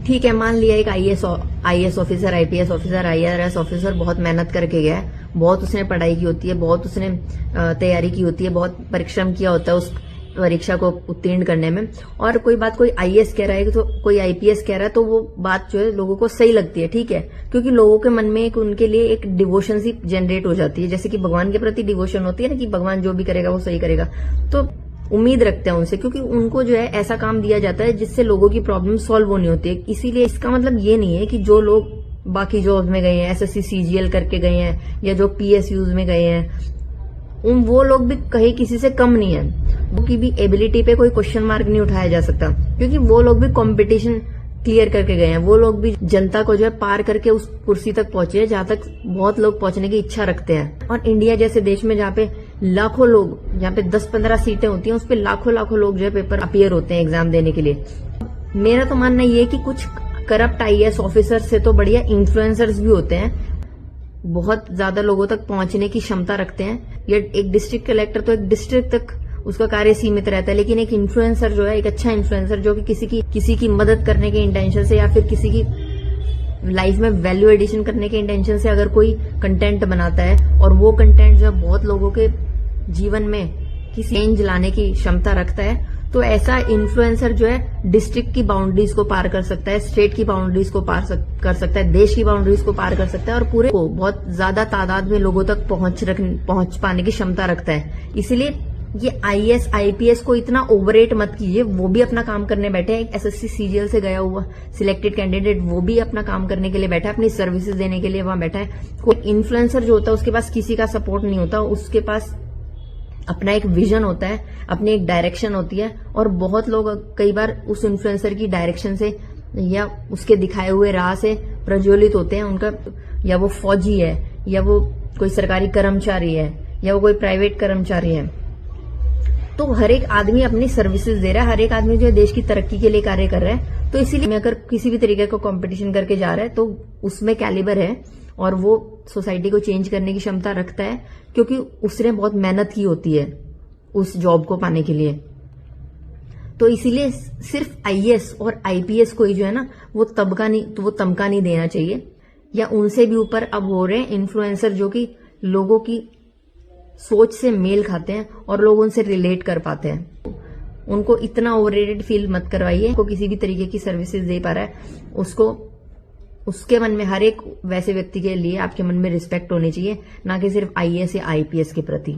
ठीक है, मान लिया एक IAS officer, IPS officer, IRS officer बहुत मेहनत करके गया है, बहुत उसने पढ़ाई की होती है, बहुत उसने तैयारी की होती है, बहुत परिश्रम किया होता है उस परीक्षा को उत्तीर्ण करने में, और कोई आईएएस कह रहा है तो कोई आईपीएस कह रहा है, तो वो बात जो है लोगों को सही लगती है, ठीक है, क्योंकि लोगों के मन में उनके लिए एक डिवोशन सी जनरेट हो जाती है, जैसे कि भगवान के प्रति डिवोशन होती है ना, कि भगवान जो भी करेगा वो सही करेगा, तो उम्मीद रखते हैं उनसे, क्योंकि उनको जो है ऐसा काम दिया जाता है जिससे लोगों की प्रॉब्लम सॉल्व होनी होती है। इसीलिए इसका मतलब ये नहीं है कि जो लोग बाकी जॉब में गए हैं, एसएससी सीजीएल करके गए हैं, या जो पीएसयूज में गए हैं, वो लोग भी कहीं किसी से कम नहीं है, उनकी भी एबिलिटी पे कोई क्वेश्चन मार्क नहीं उठाया जा सकता, क्योंकि वो लोग भी कंपटीशन क्लियर करके गए हैं, वो लोग भी जनता को जो है पार करके उस कुर्सी तक पहुंचे जहां तक बहुत लोग पहुंचने की इच्छा रखते हैं। और इंडिया जैसे देश में जहाँ पे लाखों लोग, जहाँ पे 10-15 सीटें होती हैं, उस पे लाखों लोग जो है पेपर अपीयर होते हैं एग्जाम देने के लिए। मेरा तो मानना ये है कि कुछ करप्ट आईएएस ऑफिसर से तो बढ़िया इन्फ्लुएंसर्स भी होते हैं, बहुत ज्यादा लोगों तक पहुंचने की क्षमता रखते हैं। ये एक डिस्ट्रिक्ट कलेक्टर तो एक डिस्ट्रिक्ट तक उसका कार्य सीमित रहता है, लेकिन एक इन्फ्लुएंसर जो है, एक अच्छा इन्फ्लुएंसर जो कि किसी की मदद करने के इंटेंशन से, या फिर किसी की लाइफ में वैल्यू एडिशन करने के इंटेंशन से अगर कोई कंटेंट बनाता है, और वो कंटेंट जो है बहुत लोगों के जीवन में किसी चेंज लाने की क्षमता रखता है, तो ऐसा इन्फ्लुएंसर जो है डिस्ट्रिक्ट की बाउंड्रीज को पार कर सकता है, स्टेट की बाउंड्रीज को पार कर सकता है, देश की बाउंड्रीज को पार कर सकता है, और पूरे को बहुत ज्यादा तादाद में लोगों तक पहुंच पाने की क्षमता रखता है। इसीलिए ये आईएएस आईपीएस को इतना ओवररेट मत कीजिए, वो भी अपना काम करने बैठे हैं। एक एसएससी सीजीएल से गया हुआ सिलेक्टेड कैंडिडेट, वो भी अपना काम करने के लिए बैठा है, अपनी सर्विसेज देने के लिए वहां बैठा है। कोई इन्फ्लुएंसर जो होता है उसके पास किसी का सपोर्ट नहीं होता, उसके पास अपना एक विजन होता है, अपनी एक डायरेक्शन होती है, और बहुत लोग कई बार उस इन्फ्लुएंसर की डायरेक्शन से या उसके दिखाए हुए राह से प्रज्वलित होते हैं। उनका, या वो फौजी है, या वो कोई सरकारी कर्मचारी है, या वो कोई प्राइवेट कर्मचारी है, तो हर एक आदमी अपनी सर्विसेज दे रहा है, हर एक आदमी जो है देश की तरक्की के लिए कार्य कर रहा है। तो इसीलिए अगर किसी भी तरीके का कंपटीशन करके जा रहा है तो उसमें कैलिबर है, और वो सोसाइटी को चेंज करने की क्षमता रखता है, क्योंकि उसने बहुत मेहनत की होती है उस जॉब को पाने के लिए। तो इसीलिए सिर्फ आईएएस और आईपीएस को ही जो है ना, वो तमका नहीं देना चाहिए, या उनसे भी ऊपर अब हो रहे हैं इन्फ्लुएंसर जो कि लोगों की सोच से मेल खाते हैं और लोग उनसे रिलेट कर पाते हैं। उनको इतना ओवररेटेड फील मत करवाइए। को किसी भी तरीके की सर्विसेज दे पा रहा है, उसके मन में, हर एक वैसे व्यक्ति के लिए आपके मन में रिस्पेक्ट होनी चाहिए, ना कि सिर्फ आईएएस या आईपीएस के प्रति।